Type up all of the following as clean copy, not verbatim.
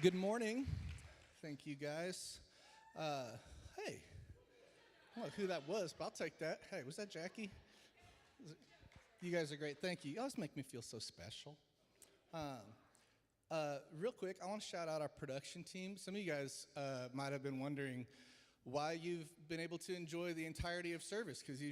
Good morning. Thank you, guys. Hey, I don't know who that was, but I'll take that. Hey, was that Jackie? You guys are great. Thank you. You always make me feel so special. Real quick, I want to shout out our production team. Some of you guys might have been wondering why you've been able to enjoy the entirety of service, because you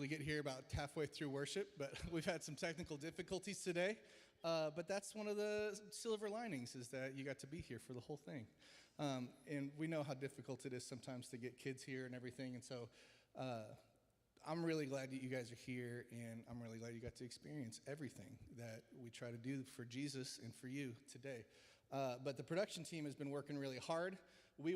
get here about halfway through worship, but we've had some technical difficulties today. But that's one of the silver linings, is that you got to be here for the whole thing. And we know how difficult it is sometimes to get kids here and everything. And so I'm really glad that you guys are here, and I'm really glad you got to experience everything that we try to do for Jesus and for you today. But the production team has been working really hard. We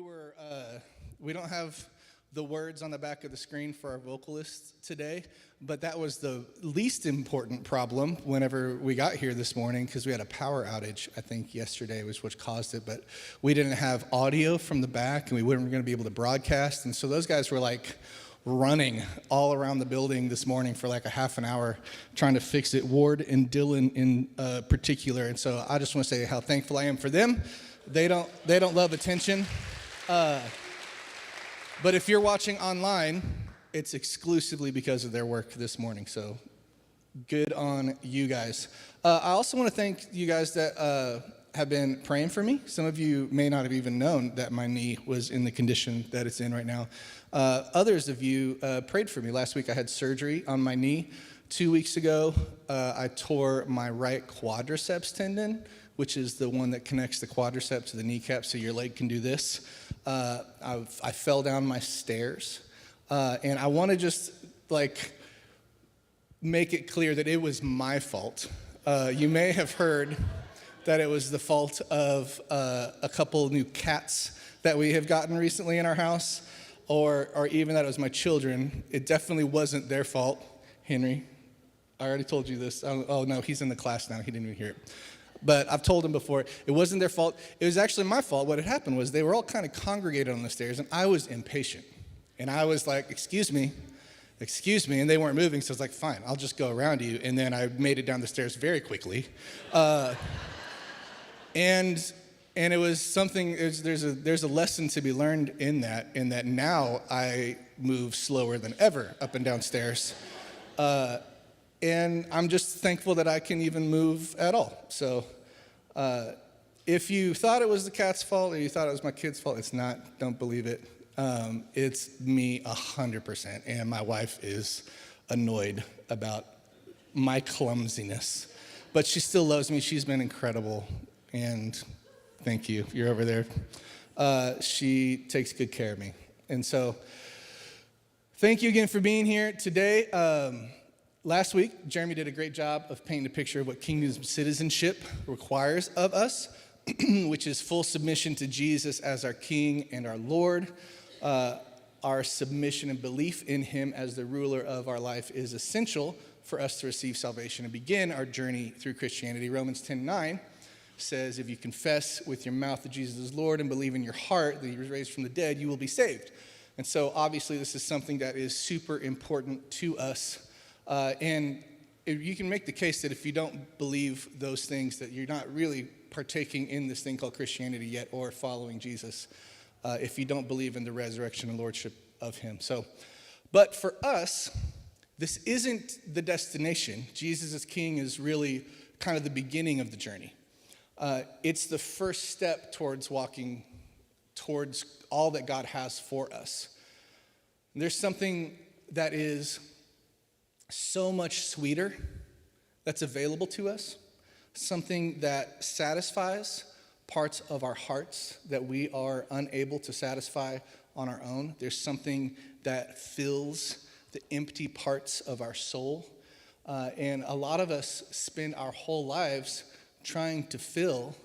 don't have the words on the back of the screen for our vocalists today, but that was the least important problem whenever we got here this morning, because we had a power outage, I think, yesterday, was what caused it. But we didn't have audio from the back, and we weren't going to be able to broadcast. And so those guys were like running all around the building this morning for like a half an hour trying to fix it, Ward and Dylan in particular. And so I just want to say how thankful I am for them. They don't love attention. But if you're watching online, it's exclusively because of their work this morning. So good on you guys. I also want to thank you guys that have been praying for me. Some of you may not have even known that my knee was in the condition that it's in right now. Others of you prayed for me. Last week I had surgery on my knee. 2 weeks ago, I tore my right quadriceps tendon, which is the one that connects the quadricep to the kneecap so your leg can do this. I fell down my stairs. And I want to just make it clear that it was my fault. You may have heard that it was the fault of a couple new cats that we have gotten recently in our house, or even that it was my children. It definitely wasn't their fault. Henry, I already told you this. Oh no, he's in the class now. He didn't even hear it. But I've told him before, it wasn't their fault. It was actually my fault. What had happened was they were all kind of congregated on the stairs, and I was impatient. And I was like, excuse me, and they weren't moving, so I was like, fine, I'll just go around you. And then I made it down the stairs very quickly. And it was something, there's a lesson to be learned in that now I move slower than ever up and down stairs. And I'm just thankful that I can even move at all. So if you thought it was the cat's fault or you thought it was my kid's fault, it's not. Don't believe it. It's me 100%. And my wife is annoyed about my clumsiness. But she still loves me. She's been incredible. And thank you. You're over there. She takes good care of me. And so thank you again for being here today. Last week, Jeremy did a great job of painting a picture of what kingdom citizenship requires of us, which is full submission to Jesus as our King and our Lord. Our submission and belief in him as the ruler of our life is essential for us to receive salvation and begin our journey through Christianity. Romans 10:9 says, if you confess with your mouth that Jesus is Lord and believe in your heart that he was raised from the dead, you will be saved. And so obviously this is something that is super important to us. And you can make the case that if you don't believe those things, that you're not really partaking in this thing called Christianity yet, or following Jesus, if you don't believe in the resurrection and lordship of him. But for us, this isn't the destination. Jesus as King is really kind of the beginning of the journey. It's the first step towards walking towards all that God has for us. There's something that is so much sweeter that's available to us, something that satisfies parts of our hearts that we are unable to satisfy on our own. There's something that fills the empty parts of our soul. And a lot of us spend our whole lives trying to fill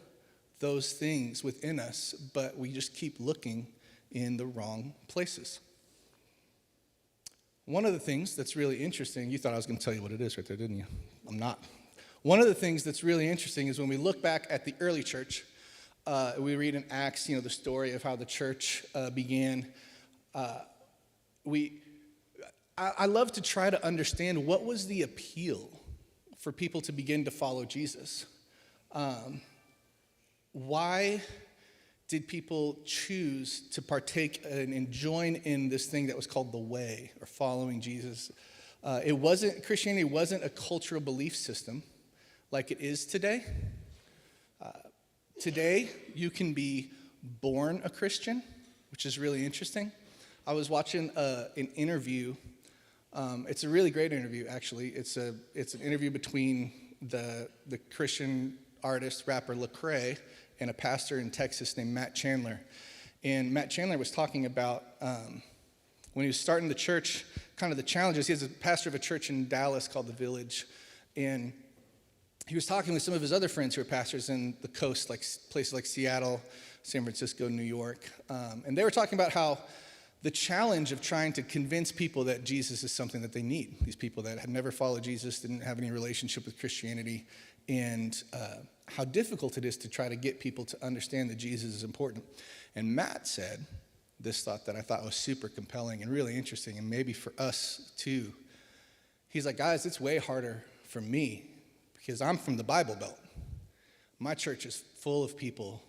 those things within us, but we just keep looking in the wrong places. One of the things that's really interesting, you thought I was going to tell you what it is right there, didn't you? I'm not. One of the things that's really interesting is when we look back at the early church, we read in Acts, the story of how the church began. I love to try to understand what was the appeal for people to begin to follow Jesus. Why did people choose to partake and join in this thing that was called the way, or following Jesus. Christianity wasn't a cultural belief system like it is today. Today, you can be born a Christian, which is really interesting. I was watching an interview. It's a really great interview, actually. It's an interview between the Christian artist, rapper Lecrae, and a pastor in Texas named Matt Chandler. And Matt Chandler was talking about when he was starting the church, kind of the challenges. He's a pastor of a church in Dallas called The Village. And he was talking with some of his other friends who are pastors in the coast, like places like Seattle, San Francisco, New York. And they were talking about how the challenge of trying to convince people that Jesus is something that they need. These people that had never followed Jesus, didn't have any relationship with Christianity, and how difficult it is to try to get people to understand that Jesus is important. And Matt said this thought that I thought was super compelling and really interesting, and maybe for us too. He's like, guys, it's way harder for me because I'm from the Bible Belt. My church is full of people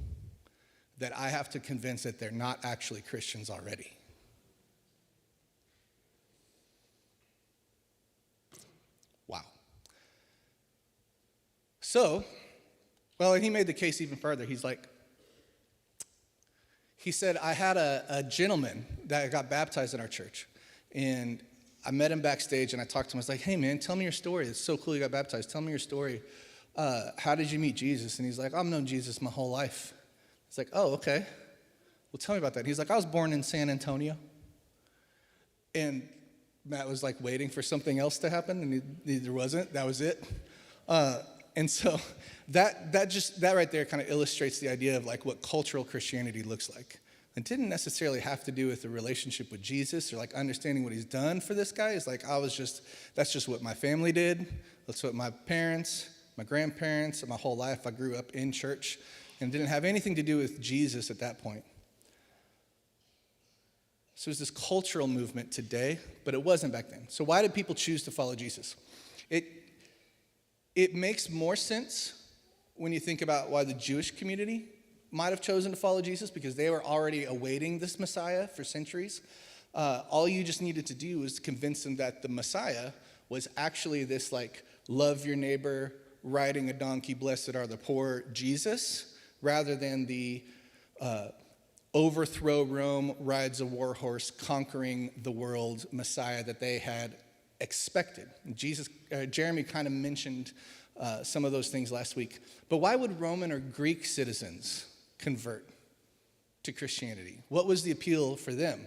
that I have to convince that they're not actually Christians already. Wow. And he made the case even further. He said, I had a gentleman that got baptized in our church, and I met him backstage, and I talked to him. I was like, hey, man, tell me your story. It's so cool you got baptized. Tell me your story. How did you meet Jesus? And he's like, I've known Jesus my whole life. It's like, oh, okay. Well, tell me about that. He's like, I was born in San Antonio. And Matt was like waiting for something else to happen, and there wasn't. That was it. And so that right there kind of illustrates the idea of like what cultural Christianity looks like. It didn't necessarily have to do with the relationship with Jesus or like understanding what he's done for this guy. It's like that's just what my family did. That's what my parents, my grandparents, my whole life I grew up in church, and didn't have anything to do with Jesus at that point. So there's this cultural movement today, but it wasn't back then. So why did people choose to follow Jesus? It makes more sense when you think about why the Jewish community might have chosen to follow Jesus, because they were already awaiting this Messiah for centuries. All you just needed to do was convince them that the Messiah was actually this like love your neighbor, riding a donkey, blessed are the poor Jesus, rather than the overthrow Rome, rides a war horse, conquering the world Messiah that they had expected. Jeremy kind of mentioned some of those things last week. But why would Roman or Greek citizens convert to Christianity? What was the appeal for them?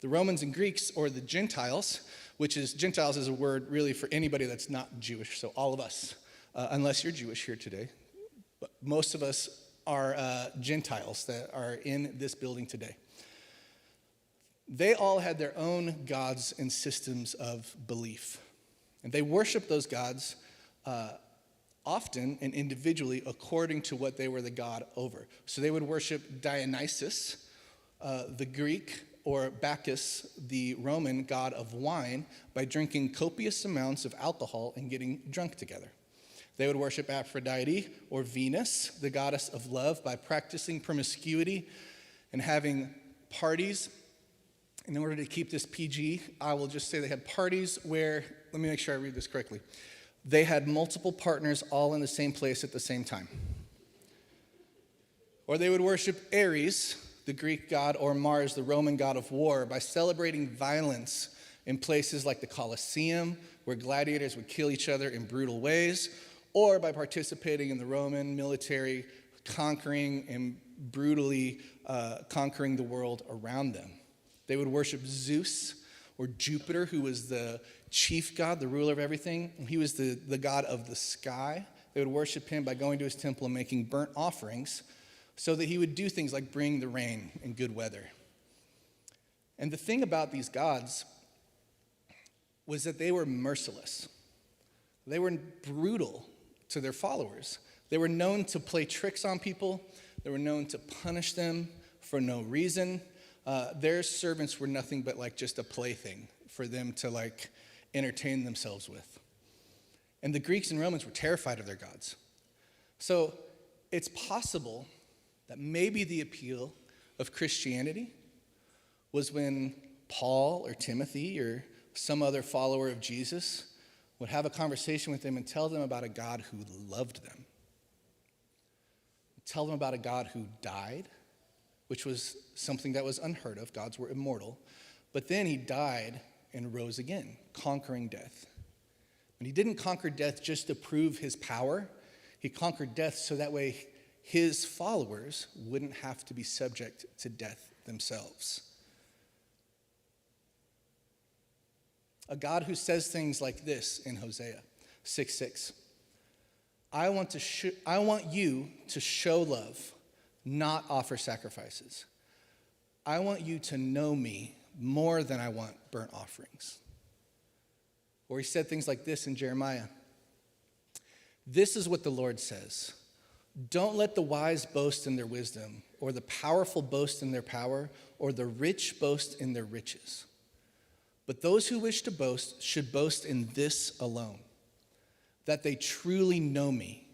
The Romans and Greeks, or the Gentiles, Gentiles is a word really for anybody that's not Jewish, so all of us, unless you're Jewish here today. But most of us are Gentiles that are in this building today. They all had their own gods and systems of belief. And they worshiped those gods often and individually according to what they were the god over. So they would worship Dionysus, the Greek, or Bacchus, the Roman god of wine, by drinking copious amounts of alcohol and getting drunk together. They would worship Aphrodite, or Venus, the goddess of love, by practicing promiscuity and having parties. In order to keep this PG, I will just say they had parties where, let me make sure I read this correctly. They had multiple partners all in the same place at the same time. Or they would worship Ares, the Greek god, or Mars, the Roman god of war, by celebrating violence in places like the Colosseum, where gladiators would kill each other in brutal ways, or by participating in the Roman military, conquering and brutally conquering the world around them. They would worship Zeus, or Jupiter, who was the chief god, the ruler of everything. He was the god of the sky. They would worship him by going to his temple and making burnt offerings so that he would do things like bring the rain and good weather. And the thing about these gods was that they were merciless. They were brutal to their followers. They were known to play tricks on people. They were known to punish them for no reason. Their servants were nothing but like just a plaything for them to like entertain themselves with. And the Greeks and Romans were terrified of their gods. So it's possible that maybe the appeal of Christianity was when Paul or Timothy or some other follower of Jesus would have a conversation with them and tell them about a God who loved them. Tell them about a God who died, which was something that was unheard of. Gods were immortal. But then he died and rose again, conquering death. And he didn't conquer death just to prove his power. He conquered death so that way his followers wouldn't have to be subject to death themselves. A God who says things like this in Hosea 6:6. I want you to show love, not offer sacrifices. I want you to know me more than I want burnt offerings. Or he said things like this in Jeremiah. This is what the Lord says. Don't let the wise boast in their wisdom, or the powerful boast in their power, or the rich boast in their riches. But those who wish to boast should boast in this alone, that they truly know me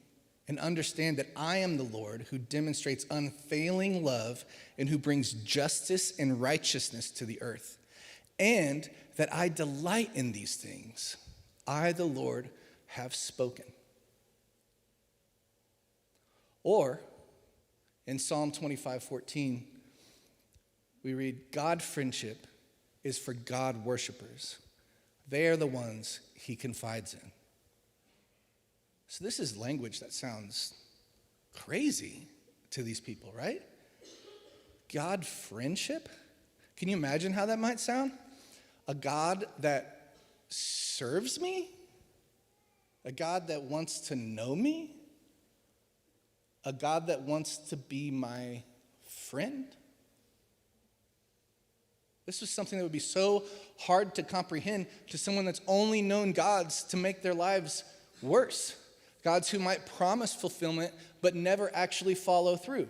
and understand that I am the Lord who demonstrates unfailing love and who brings justice and righteousness to the earth, and that I delight in these things. I, the Lord, have spoken. Or in Psalm 25:14, we read, God friendship is for God worshipers. They are the ones he confides in. So this is language that sounds crazy to these people, right? God friendship? Can you imagine how that might sound? A God that serves me? A God that wants to know me? A God that wants to be my friend? This was something that would be so hard to comprehend to someone that's only known gods to make their lives worse. Gods who might promise fulfillment but never actually follow through.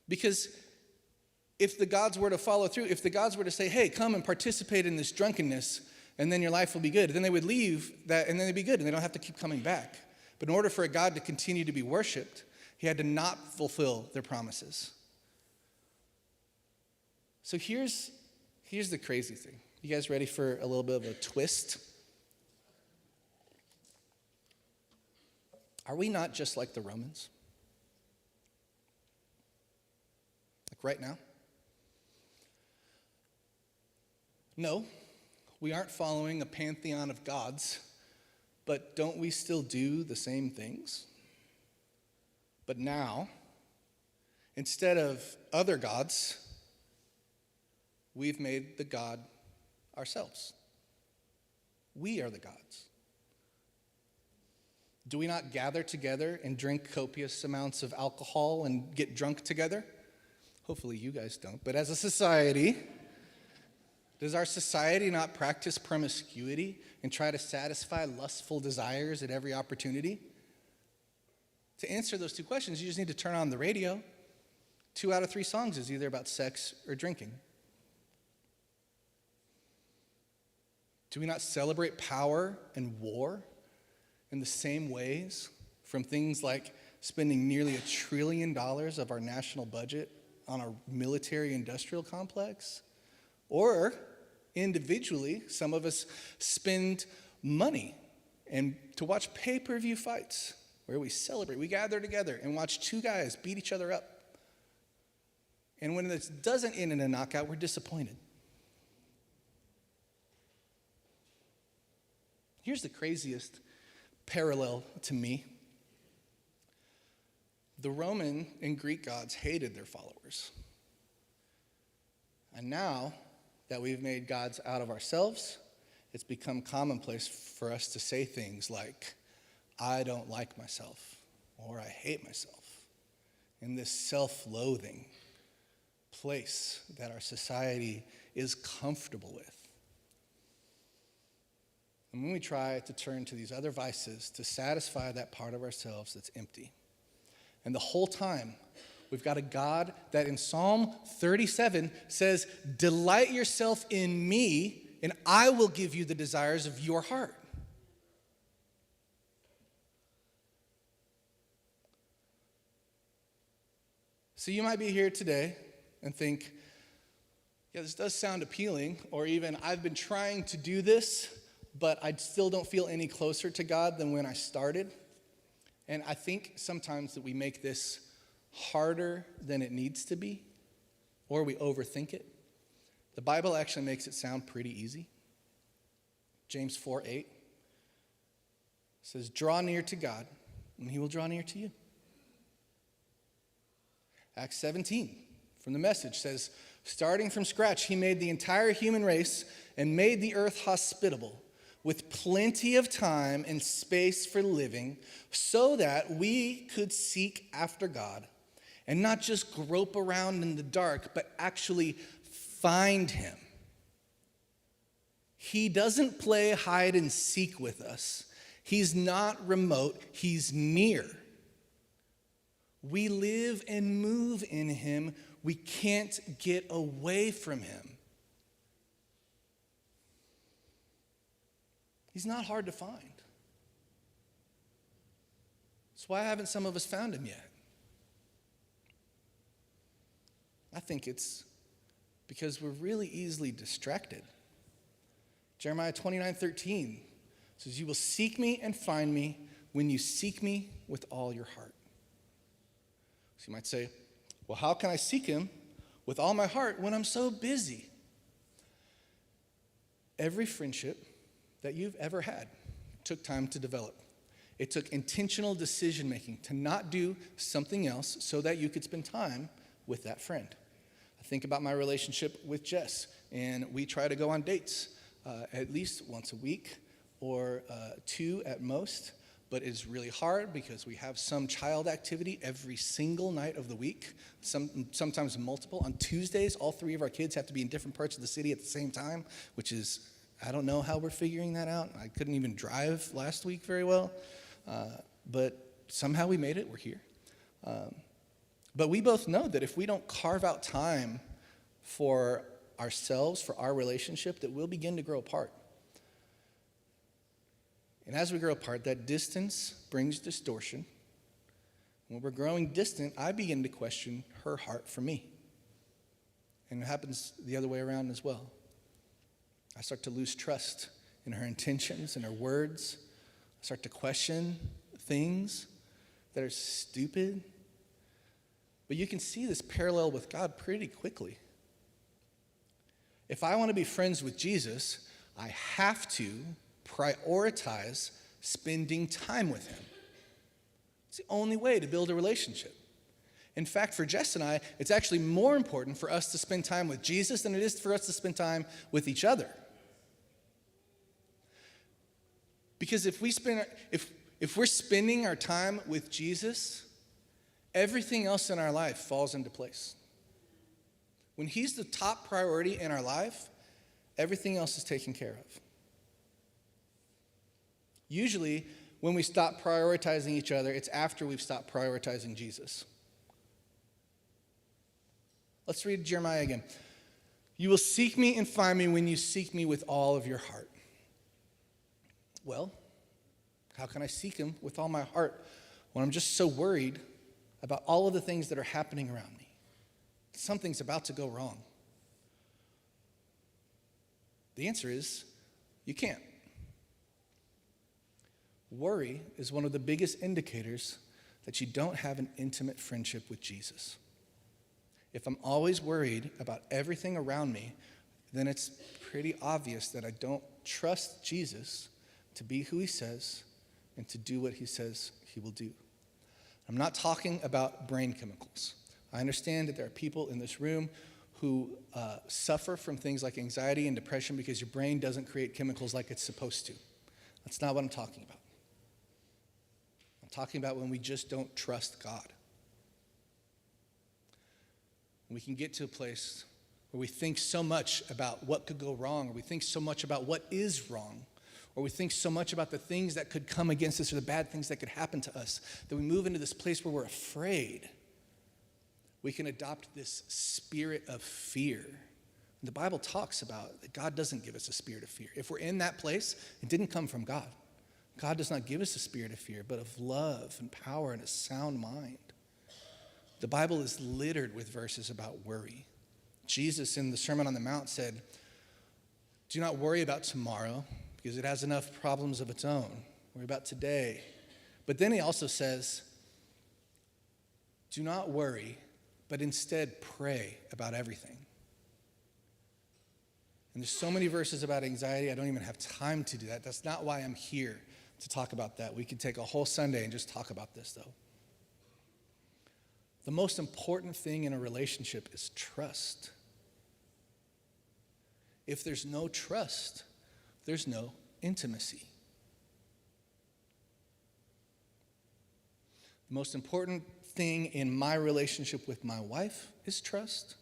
Because if the gods were to follow through, if the gods were to say, hey, come and participate in this drunkenness, and then your life will be good, then they would leave that, and then they'd be good, and they don't have to keep coming back. But in order for a God to continue to be worshipped, he had to not fulfill their promises. So here's the crazy thing. You guys ready for a little bit of a twist? Are we not just like the Romans? Like right now? No, we aren't following a pantheon of gods, but don't we still do the same things? But now, instead of other gods, we've made the God ourselves. We are the gods. Do we not gather together and drink copious amounts of alcohol and get drunk together? Hopefully you guys don't. But as a society, does our society not practice promiscuity and try to satisfy lustful desires at every opportunity? To answer those two questions, you just need to turn on the radio. 2 out of 3 songs is either about sex or drinking. Do we not celebrate power and war in the same ways, from things like spending nearly $1 trillion of our national budget on a military-industrial complex? Or individually, some of us spend money and to watch pay-per-view fights where we celebrate. We gather together and watch 2 guys beat each other up. And when this doesn't end in a knockout, we're disappointed. Here's the craziest parallel to me. The Roman and Greek gods hated their followers. And now that we've made gods out of ourselves, it's become commonplace for us to say things like, I don't like myself, or I hate myself, in this self-loathing place that our society is comfortable with. And when we try to turn to these other vices to satisfy that part of ourselves that's empty. And the whole time, we've got a God that in Psalm 37 says, delight yourself in me, and I will give you the desires of your heart. So you might be here today and think, yeah, this does sound appealing, or even I've been trying to do this, but I still don't feel any closer to God than when I started. And I think sometimes that we make this harder than it needs to be, or we overthink it. The Bible actually makes it sound pretty easy. James 4:8 says, draw near to God, and he will draw near to you. Acts 17 from the Message says, starting from scratch, he made the entire human race and made the earth hospitable with plenty of time and space for living so that we could seek after God and not just grope around in the dark, but actually find him. He doesn't play hide and seek with us. He's not remote, he's near. We live and move in him. We can't get away from him. He's not hard to find. That's why haven't some of us found him yet? I think it's because we're really easily distracted. Jeremiah 29:13 says, you will seek me and find me when you seek me with all your heart. So you might say, well, how can I seek him with all my heart when I'm so busy? Every friendship that you've ever had took time to develop. It took intentional decision making to not do something else so that you could spend time with that friend. I think about my relationship with Jess, and we try to go on dates at least once a week or two at most, but it's really hard because we have some child activity every single night of the week, sometimes multiple. On Tuesdays, all three of our kids have to be in different parts of the city at the same time, which is, I don't know how we're figuring that out. I couldn't even drive last week very well, but somehow we made it. We're here. But we both know that if we don't carve out time for ourselves, for our relationship, that we'll begin to grow apart. And as we grow apart, that distance brings distortion. When we're growing distant, I begin to question her heart for me. And it happens the other way around as well. I start to lose trust in her intentions and her words. I start to question things that are stupid. But you can see this parallel with God pretty quickly. If I want to be friends with Jesus, I have to prioritize spending time with him. It's the only way to build a relationship. In fact, for Jess and I, it's actually more important for us to spend time with Jesus than it is for us to spend time with each other. Because if we're spending our time with Jesus, everything else in our life falls into place. When he's the top priority in our life, everything else is taken care of. Usually, when we stop prioritizing each other, it's after we've stopped prioritizing Jesus. Let's read Jeremiah again. You will seek me and find me when you seek me with all of your heart. Well, how can I seek him with all my heart when I'm just so worried about all of the things that are happening around me? Something's about to go wrong. The answer is, you can't. Worry is one of the biggest indicators that you don't have an intimate friendship with Jesus. If I'm always worried about everything around me, then it's pretty obvious that I don't trust Jesus to be who he says and to do what he says he will do. I'm not talking about brain chemicals. I understand that there are people in this room who suffer from things like anxiety and depression because your brain doesn't create chemicals like it's supposed to. That's not what I'm talking about. I'm talking about when we just don't trust God. We can get to a place where we think so much about what could go wrong, or we think so much about what is wrong, or we think so much about the things that could come against us or the bad things that could happen to us, that we move into this place where we're afraid. We can adopt this spirit of fear. The Bible talks about that God doesn't give us a spirit of fear. If we're in that place, it didn't come from God. God does not give us a spirit of fear, but of love and power and a sound mind. The Bible is littered with verses about worry. Jesus in the Sermon on the Mount said, do not worry about tomorrow because it has enough problems of its own. Worry about today. But then he also says, do not worry, but instead pray about everything. And there's so many verses about anxiety, I don't even have time to do that. That's not why I'm here to talk about that. We could take a whole Sunday and just talk about this, though. The most important thing in a relationship is trust. If there's no trust, there's no intimacy. The most important thing in my relationship with my wife is trust.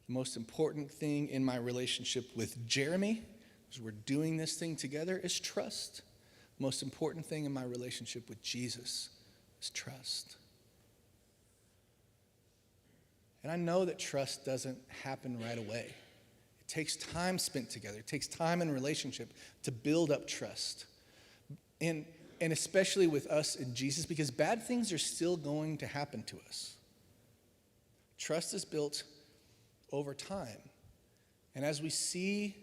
The most important thing in my relationship with Jeremy, as we're doing this thing together, is trust. The most important thing in my relationship with Jesus is trust. And I know that trust doesn't happen right away. It takes time spent together. It takes time in relationship to build up trust. And especially with us and Jesus, because bad things are still going to happen to us. Trust is built over time. And as we see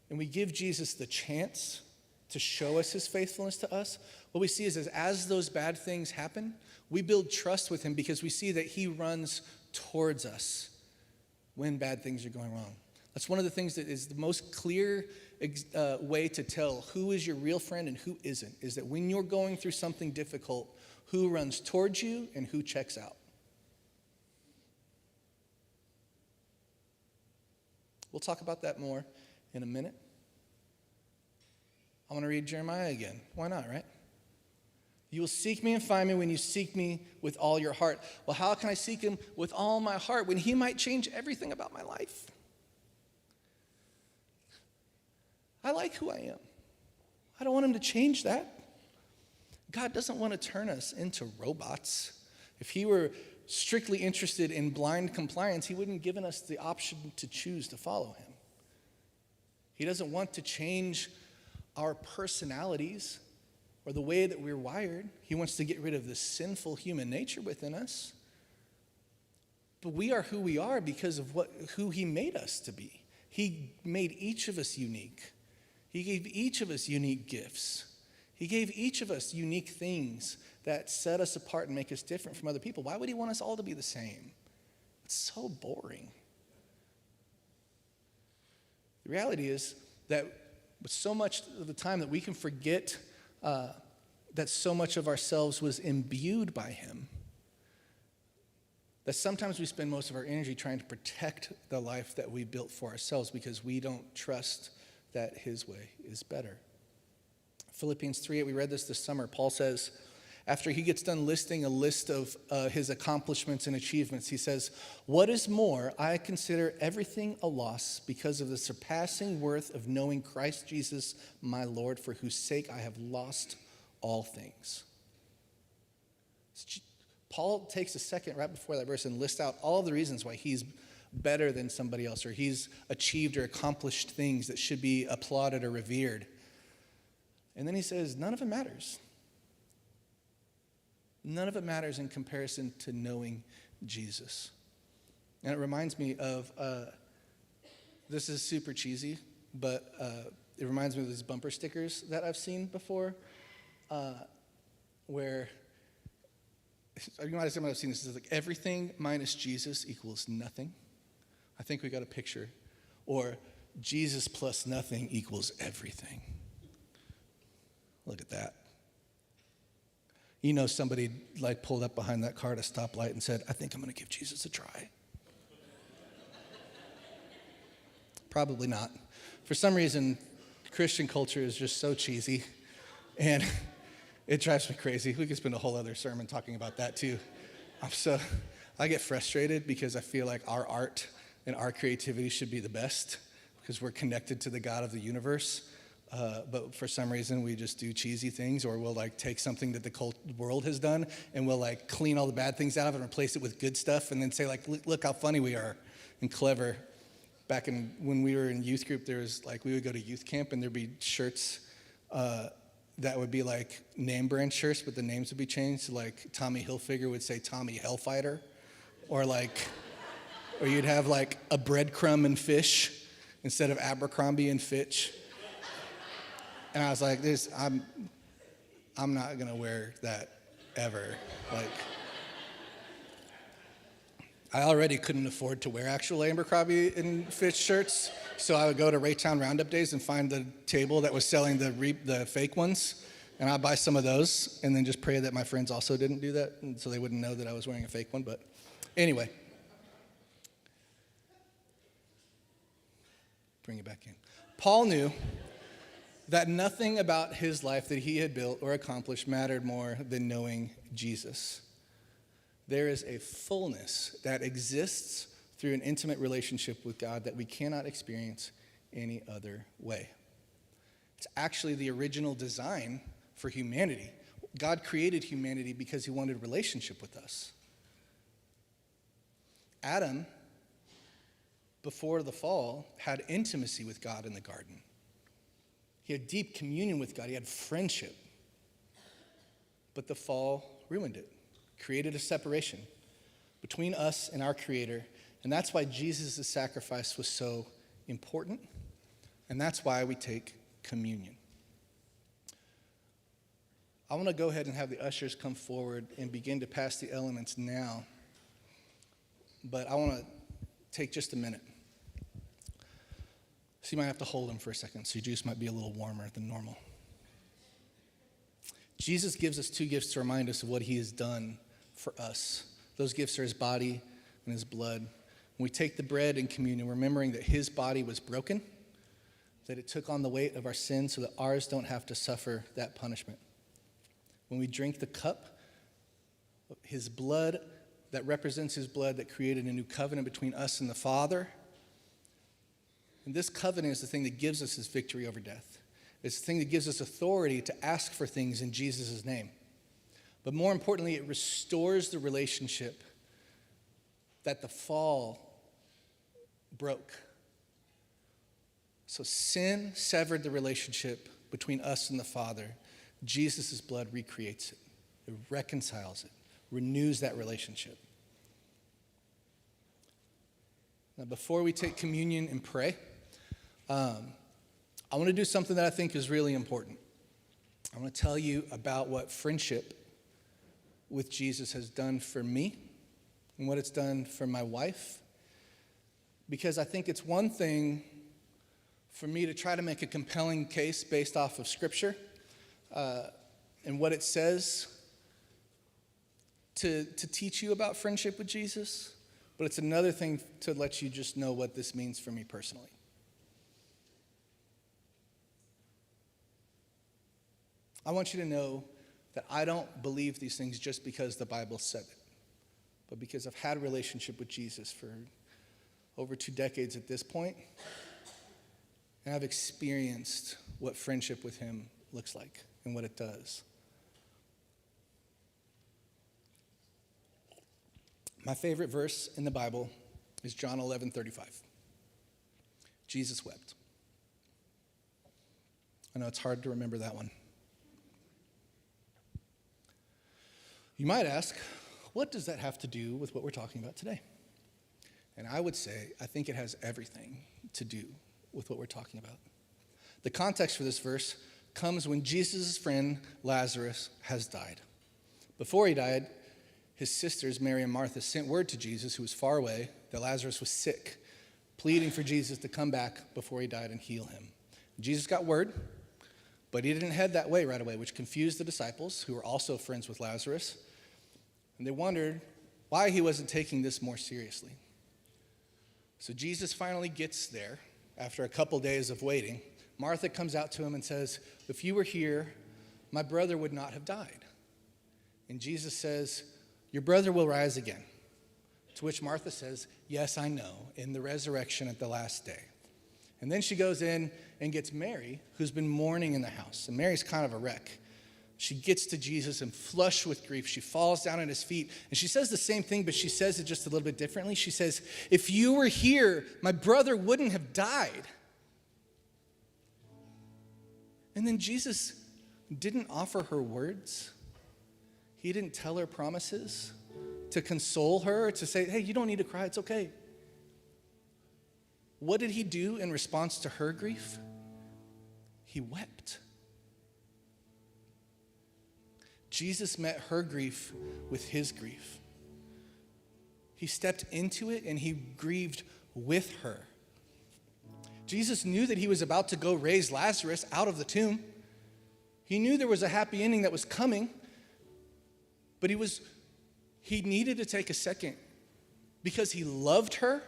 and we give Jesus the chance to show us his faithfulness to us, what we see is as those bad things happen, we build trust with him because we see that he runs towards us when bad things are going wrong. That's one of the things that is the most clear way to tell who is your real friend and who isn't, is that when you're going through something difficult, who runs towards you and who checks out. We'll talk about that more in a minute. I want to read Jeremiah again. Why not, right? You will seek me and find me when you seek me with all your heart. Well, how can I seek him with all my heart when he might change everything about my life? I like who I am. I don't want him to change that. God doesn't want to turn us into robots. If he were strictly interested in blind compliance, he wouldn't have given us the option to choose to follow him. He doesn't want to change our personalities or the way that we're wired. He wants to get rid of the sinful human nature within us. But we are who we are because of who he made us to be. He made each of us unique. He gave each of us unique gifts. He gave each of us unique things that set us apart and make us different from other people. Why would he want us all to be the same? It's so boring. The reality is that with so much of the time that we can forget that so much of ourselves was imbued by him, that sometimes we spend most of our energy trying to protect the life that we built for ourselves because we don't trust that his way is better. Philippians 3:8, we read this summer. Paul says, after he gets done listing a list of his accomplishments and achievements, he says, what is more, I consider everything a loss because of the surpassing worth of knowing Christ Jesus, my Lord, for whose sake I have lost all things. Paul takes a second right before that verse and lists out all of the reasons why he's better than somebody else, or he's achieved or accomplished things that should be applauded or revered. And then he says, none of it matters. None of it matters in comparison to knowing Jesus. And it reminds me of, this is super cheesy, but it reminds me of these bumper stickers that I've seen before, where, you might have seen this, is like everything minus Jesus equals nothing. I think we got a picture. Or Jesus plus nothing equals everything. Look at that. You know somebody like pulled up behind that car at a stoplight and said, I think I'm going to give Jesus a try. Probably not. For some reason, Christian culture is just so cheesy, and it drives me crazy. We could spend a whole other sermon talking about that too. I get frustrated because I feel like our art and our creativity should be the best because we're connected to the God of the universe. But for some reason, we just do cheesy things, or we'll like take something that the world has done and we'll like clean all the bad things out of it and replace it with good stuff and then say like, look how funny we are and clever. Back when we were in youth group, there was like, we would go to youth camp and there'd be shirts that would be like name brand shirts, but the names would be changed. Like Tommy Hilfiger would say Tommy Hellfighter, or you'd have like a breadcrumb and fish instead of Abercrombie and Fitch. And I was like, I'm not gonna wear that ever. Like, I already couldn't afford to wear actual Abercrombie and Fitch shirts, so I would go to Raytown Roundup Days and find the table that was selling the fake ones, and I'd buy some of those, and then just pray that my friends also didn't do that, and so they wouldn't know that I was wearing a fake one. But anyway, bring it back in. Paul knew that nothing about his life that he had built or accomplished mattered more than knowing Jesus. There is a fullness that exists through an intimate relationship with God that we cannot experience any other way. It's actually the original design for humanity. God created humanity because he wanted a relationship with us. Adam, before the fall, had intimacy with God in the garden. He had deep communion with God. He had friendship. But the fall ruined it, created a separation between us and our Creator. And that's why Jesus' sacrifice was so important. And that's why we take communion. I want to go ahead and have the ushers come forward and begin to pass the elements now. But I want to take just a minute. So you might have to hold them for a second, so your juice might be a little warmer than normal. Jesus gives us two gifts to remind us of what he has done for us. Those gifts are his body and his blood. When we take the bread in communion, remembering that his body was broken, that it took on the weight of our sins so that ours don't have to suffer that punishment. When we drink the cup, his blood that represents his blood that created a new covenant between us and the Father. And this covenant is the thing that gives us his victory over death. It's the thing that gives us authority to ask for things in Jesus' name. But more importantly, it restores the relationship that the fall broke. So sin severed the relationship between us and the Father. Jesus' blood recreates it. It reconciles it, renews that relationship. Now, before we take communion and pray, I want to do something that I think is really important. I want to tell you about what friendship with Jesus has done for me and what it's done for my wife. Because I think it's one thing for me to try to make a compelling case based off of Scripture and what it says to teach you about friendship with Jesus. But it's another thing to let you just know what this means for me personally. I want you to know that I don't believe these things just because the Bible said it, but because I've had a relationship with Jesus for over 2 decades at this point, and I've experienced what friendship with him looks like and what it does. My favorite verse in the Bible is John 11:35. Jesus wept. I know it's hard to remember that one. You might ask, what does that have to do with what we're talking about today? And I would say, I think it has everything to do with what we're talking about. The context for this verse comes when Jesus' friend Lazarus has died. Before he died, his sisters, Mary and Martha, sent word to Jesus, who was far away, that Lazarus was sick, pleading for Jesus to come back before he died and heal him. Jesus got word, but he didn't head that way right away, which confused the disciples, who were also friends with Lazarus. And they wondered why he wasn't taking this more seriously. So Jesus finally gets there after a couple days of waiting. Martha comes out to him and says, "If you were here, my brother would not have died." And Jesus says, "Your brother will rise again." To which Martha says, "Yes, I know, in the resurrection at the last day." And then she goes in and gets Mary, who's been mourning in the house. And Mary's kind of a wreck. She gets to Jesus and flushed with grief, she falls down at his feet. And she says the same thing, but she says it just a little bit differently. She says, "If you were here, my brother wouldn't have died." And then Jesus didn't offer her words. He didn't tell her promises to console her, to say, hey, you don't need to cry, it's okay. What did he do in response to her grief? He wept. Jesus met her grief with his grief. He stepped into it and he grieved with her. Jesus knew that he was about to go raise Lazarus out of the tomb. He knew there was a happy ending that was coming, but he needed to take a second because he loved her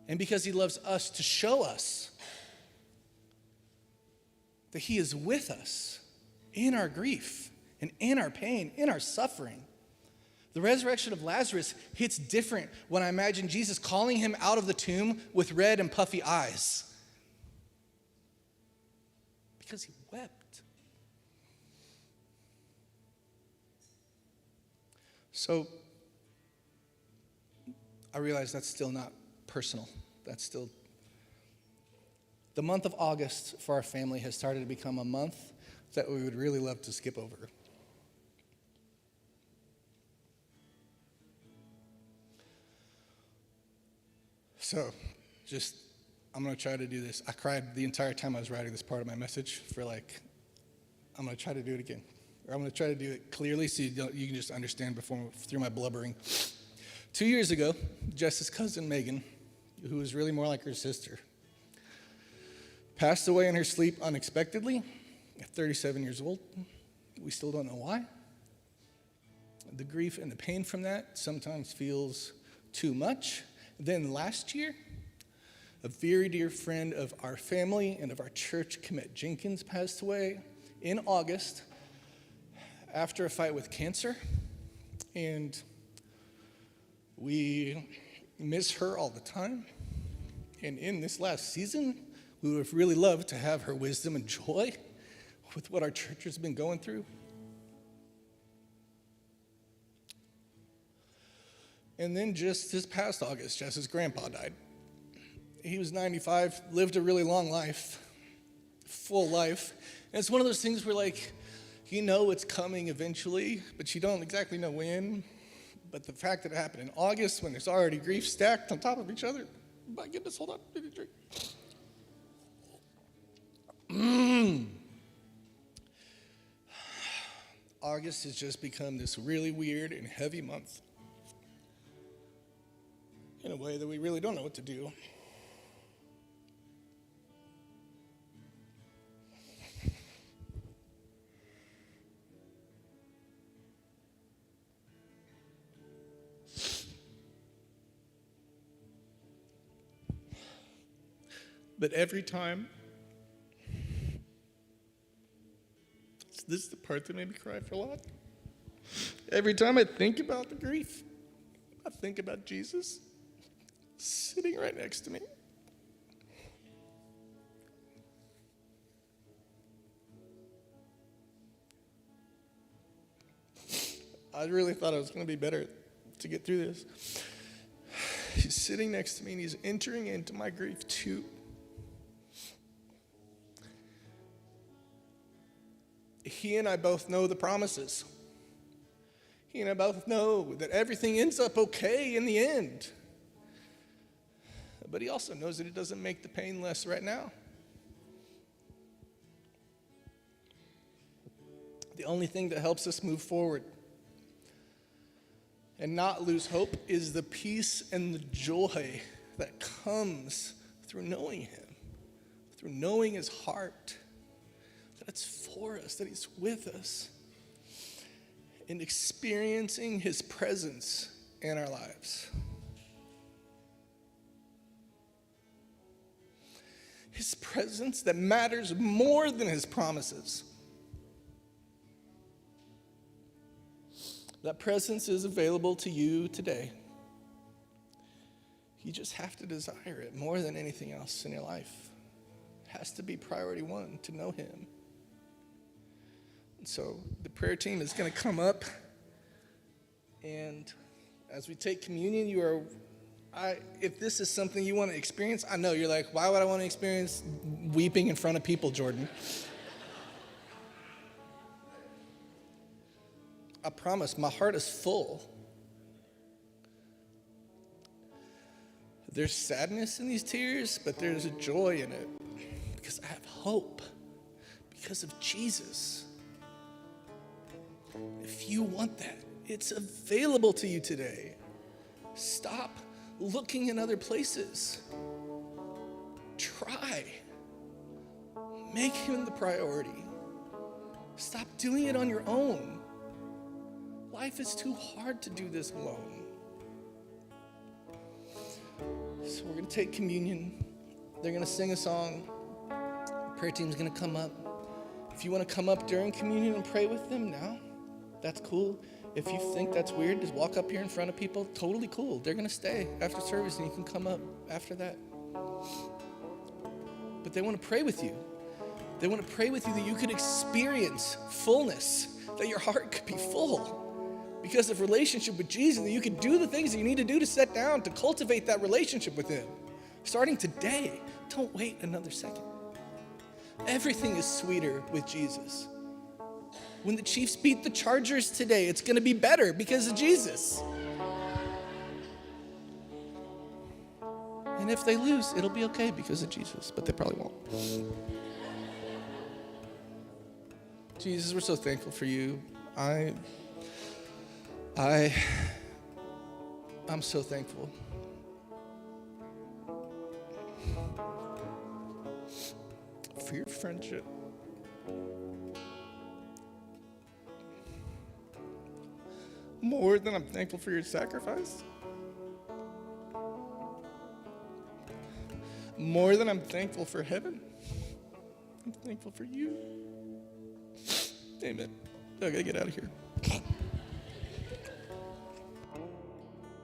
and because he loves us to show us that he is with us in our grief and in our pain, in our suffering. The resurrection of Lazarus hits different when I imagine Jesus calling him out of the tomb with red and puffy eyes. Because he wept. So, I realize that's still not personal. That's still... The month of August for our family has started to become a month that we would really love to skip over. So, I'm going to try to do this. I cried the entire time I was writing this part of my message I'm going to try to do it again. Or I'm going to try to do it clearly so you can just understand through my blubbering. 2 years ago, Jess's cousin, Megan, who was really more like her sister, passed away in her sleep unexpectedly at 37 years old. We still don't know why. The grief and the pain from that sometimes feels too much. Then last year, a very dear friend of our family and of our church, Kemet Jenkins, passed away in August after a fight with cancer. And we miss her all the time. And in this last season, we would have really loved to have her wisdom and joy with what our church has been going through. And then just this past August, Jess's grandpa died. He was 95, lived a really long life, full life. And it's one of those things where, you know it's coming eventually, but you don't exactly know when. But the fact that it happened in August, when there's already grief stacked on top of each other, my goodness, hold on, I need a drink. August has just become this really weird and heavy month in a way that we really don't know what to do. But every time, this is the part that made me cry for a lot. Every time I think about the grief, I think about Jesus sitting right next to me. I really thought I was going to be better to get through this. He's sitting next to me and he's entering into my grief too. He and I both know the promises. He and I both know that everything ends up okay in the end. But he also knows that it doesn't make the pain less right now. The only thing that helps us move forward and not lose hope is the peace and the joy that comes through knowing him, through knowing his heart, that it's for us, that he's with us, and experiencing his presence in our lives. His presence that matters more than his promises. That presence is available to you today. You just have to desire it more than anything else in your life. It has to be priority one, to know him. And so the prayer team is going to come up, and as we take communion, if this is something you want to experience, I know you're like, why would I want to experience weeping in front of people, Jordan? I promise, my heart is full. There's sadness in these tears, but there's a joy in it because I have hope because of Jesus. If you want that, it's available to you today. Stop looking in other places. Try. Make him the priority. Stop doing it on your own. Life is too hard to do this alone. So we're going to take communion. They're going to sing a song. The prayer team's going to come up. If you want to come up during communion and pray with them now, that's cool. If you think that's weird, just walk up here in front of people. Totally cool. They're going to stay after service and you can come up after that. But they want to pray with you. They want to pray with you that you could experience fullness, that your heart could be full because of relationship with Jesus, that you could do the things that you need to do to sit down, to cultivate that relationship with him. Starting today, don't wait another second. Everything is sweeter with Jesus. When the Chiefs beat the Chargers today, it's going to be better because of Jesus. And if they lose, it'll be okay because of Jesus, but they probably won't. Jesus, we're so thankful for you. I'm so thankful. For your friendship. More than I'm thankful for your sacrifice. More than I'm thankful for heaven. I'm thankful for you. Amen. I gotta get out of here.